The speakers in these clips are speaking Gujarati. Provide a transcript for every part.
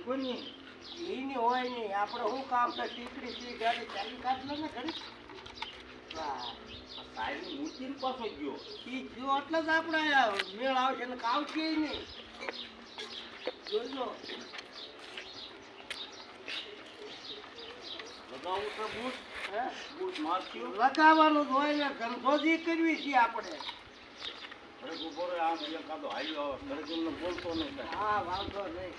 કોની એની હોય નહીં. આપણે શું કામ છે? ટીકડી થી ગાડી ચાલી કાઢ લે ને ઘડી. સાહેબ મૂકીને પાછો ગયો. ઈ જો એટલે જ આપણે મેળ આવશે ને આવશે નહીં. જોજો લગાવું છે બૂટ. હે બૂટ મારશું. લગાવવાનું જ હોય ને. ધંધોજી કરવી છે આપણે. અરે બપોરે આમ એકાદો હાલ્યો આવે ઘરે તમને બોલતો નહીં કાંઈ. હા વાંધો નહીં.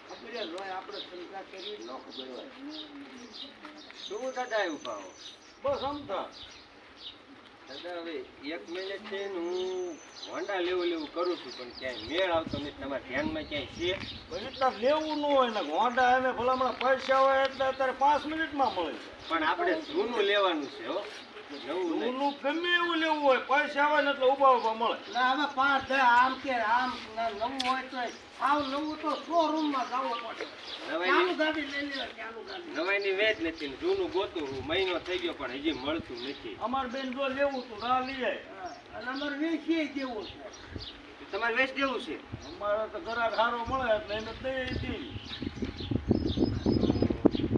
ખબર જ હોય આપણે ચિંતા કરવી ન ખબર હોય. શું દાદા એવું ભાવો બસ સમજા. દાદા હવે 1 મિનિટ છે ને હું હોન્ડા લેવું કરું છું પણ ક્યાંય મેળ આવતો નથી. તમારા ધ્યાનમાં ક્યાંય છે? એટલા લેવું ન હોય ને હોન્ડા એને ભલામણ પૈસા હોય એટલે અત્યારે 5 મિનિટમાં મળે છે. પણ આપણે જૂનું લેવાનું છે હો, નવું નહીં. જૂનું ગમે એવું લેવું હોય પૈસા આવે ને એટલે ઉભા મળે. ના હવે 5 આમ કે આમ નવું હોય તો આવ નવું તો શોરૂમમાં જવું પડે. ચાલુ ગાડી લઈ લેવા. ચાલુ ગાડી નવાઈની વેચ નથી ને જૂનું ગોતું હું મહિનો થઈ ગયો પણ હજી મળતું નથી. અમારે બેન જો લેવું તું ના લઈ જાય. અને અમારે વેચીએ જેવું છે. તમારે વેચ દેવું છે? અમારે તો ઘરાક સારો મળે એટલે એને દઈ દેવી.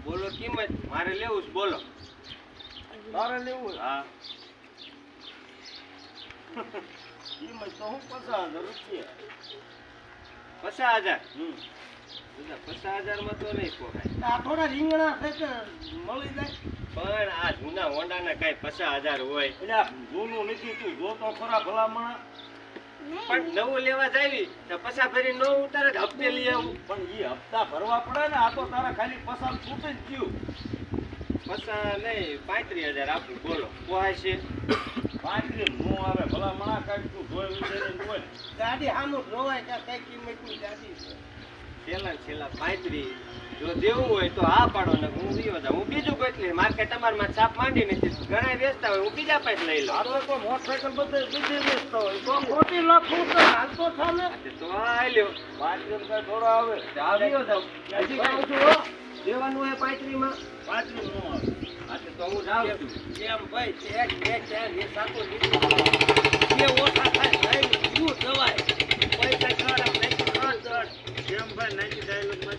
બોલો કિંમત. મારે લેવું છે બોલો. તારે લેવું હોય? હા કિંમત તો હું 50,000 રૂપિયા. 50,000. હમ. દાદા 50,000 માં તો નહીં પોહાય. આ થોડા રીંગણા છે કે મળી જાય. પણ આ જૂના હોન્ડાના કાંઈ 50,000 હોય. એટલે આ જૂનું નથી તું જો તો ખરા ભલામણ. પણ નવું લેવા જાવી તો પછા ફેરી નવું ઉતારે તો હપ્તે લઈ આવું. પણ એ હપ્તા ભરવા પડે ને. આ તો તારા ખાલી પસાર છૂટે જ ગયું. પછા નહીં 35,000 આપું બોલો પોહાય છે? 35 નો આવે ભલામણ. કાંઈ તું જોઈ વિચારીને હોય. ગાડી સામું જોવાય કે કઈ કિંમતની ગાડી છે. છેલ્લા 35 જો દેવું હોય તો આ પાડો ને હું વિયો જાઉં. હું બીજું કોઈ લઈ માર્કે તમારમાં છાપ માંડી નથી. ઘણા વેચતા હોય હું બીજા પાસે લઈ લઉં. આપણે તો મોટરસાઇકલ બધે બીજી વેચતા હોય તો ખોટી લખું તો હાલતો થાને. તો આ લ્યો 35 કાંઈ થોડો આવે. આ વિયો જાઉં. હજી કહું છું હો દેવાનું હોય 35 માં. 35 નો આવે. આજે તો હું જાઉં છું. એમ ભાઈ એક બે ચાર એ સાતો લીધું. બે ઓછા થાય લઈ શું જવાય. પૈસા કર આમ નહીં કર. કેમ ભાઈ નાખી ડાયલોગ માં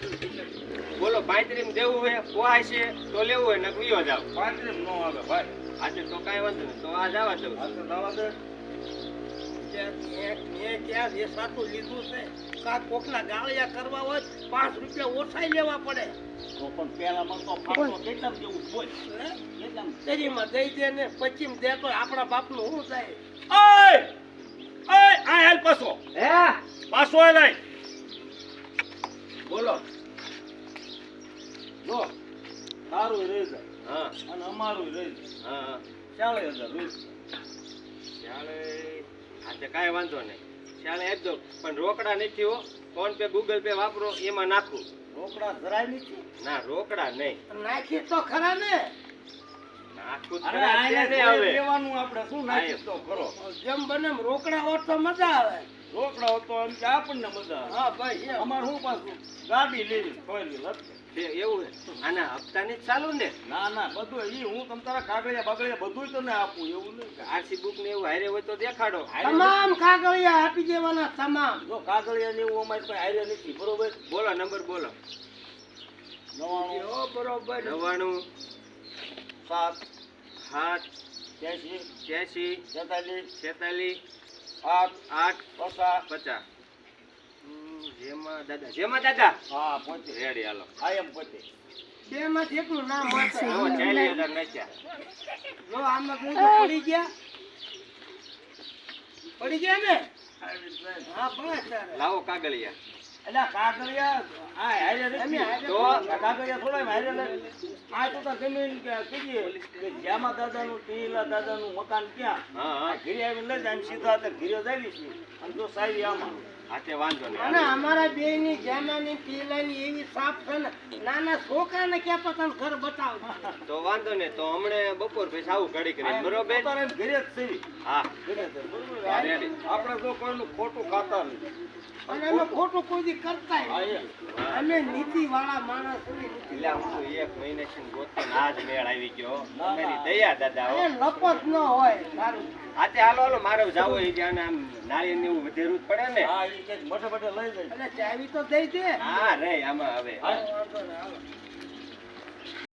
બોલો 35 માં દેવું હોય પોહાય છે તો લેવું હોય ને વિયો જાવ. 35 નો આવે ભાઈ. આજે તો કાંઈ વાંધો નહીં તો આ જવા દઉં. આ તો દવા દે. મેં ક્યાં એ સાતું લીધું છે. કાં કોકના ગાળિયા કરવા હોય 5 રૂપિયા ઓછા લેવા પડે. તો પણ પેલામાં તો ફાટો કેટલામ જેવું હોય. કેટલામ શેરીમાં દઈ દે ને પછી દે તો આપણા બાપનું શું થાય. ઓય ઓય આ હેલ પાછો. હે પાછો હેલ આય. બોલો. જો તારું રહી જાય હા અને અમારું રહી જાય. હા 40,000 રહી. ચાલે આજે કાંઈ વાંધો નહીં. ચાલે આપજો પણ રોકડા નથી હો. ફોન પે ગૂગલ પે વાપરો એમાં નાખું. રોકડા જરાય નથી. ના રોકડા નહીં. નાખી તો ખરા ને. નાખું જ અરે ખરા આને છે ને હવે. લેવાનું આપણે શું નાખી તો કરો. જેમ બને એમ રોકડા હોત તો મજા આવે. રોકડા તો એમ કે આપણને મજા આવે. હા ભાઈ એમ. અમાર શું પાછું ગાડી લેવી ફોરવી લખે. છે એવું છે. આના હપ્તાની જ ચાલુ ને. ના ના બધું ઈ હું તમ તારા કાગળિયા બાગળિયા બધું તને આપું એવું નહીં કે આરસી બુક ને એવું હારે હોય તો દેખાડો. તમામ કાગળિયા આપી દેવાના તમામ. જો કાગળિયા ને એવું અમારે કોઈ આઈડિયા નથી બરોબર. બોલો નંબર બોલો. 99 ઓ બરોબર. 99 7 7 83 86 46 46 8 8 50. 50. જેમાં દાદા હા પોતે રેડી હાલો. આ એમ પોતે. બે માં જેટલું નામ મળશે. આવો 40,000 નાખ્યા. જો આમાં કોઈ પડી ગયા. પડી ગયા ને. હા બસ તારે. લાવો કાગળિયા. એટલે કાગળિયા આ હારે નથી. તો કાગળિયા થોડા હારે નથી. આ તો તાર જમીન કે કીજીએ કે જ્યામાં દાદાનું ટીલા દાદાનું મકાન ક્યાં. હા હા ઘીરે આવીને લઈ જાય સીધા તે ઘીરે જાવી છે અને જો સાહેબ આમાં હાથે વાંધો નહીં. અને અમારા બે ની જામાની પીલાની એવી સાફ છે ને. નાના છોકરાને ક્યાં તો તને ઘર બતાવ. તો વાંધો નહીં તો હમણે બપોર પછી આવું ઘડી કરીને બરોબર. તારે ઘરે જ છે. હા ઘરે જ છે. બરોબર. રેડી. આપણે જો કોઈનું ખોટું ખાતા નહીં. અને અમે ખોટું કોઈ દી કરતા હા નહીં. એમ. અમે નીતિ વાળા માણસ છીએ. એટલે હું તો 1 મહિને થી ગોતતો ને આજ મેળ આવી ગયો. ના, ના. મારી દયા દાદા હો. એ લપત ન હોય સારું. હાથે હાલો હાલો મારે જાવો એ જ્યાં આમ નાળિયેર ને એવું વધેરું જ પડે ને હા ઈ કંઈક મોટે મોટે લઈ જાય એટલે ચાવી તો દઈ દે હા રે આમાં હવે હા. વાંધો નહીં, હાલો.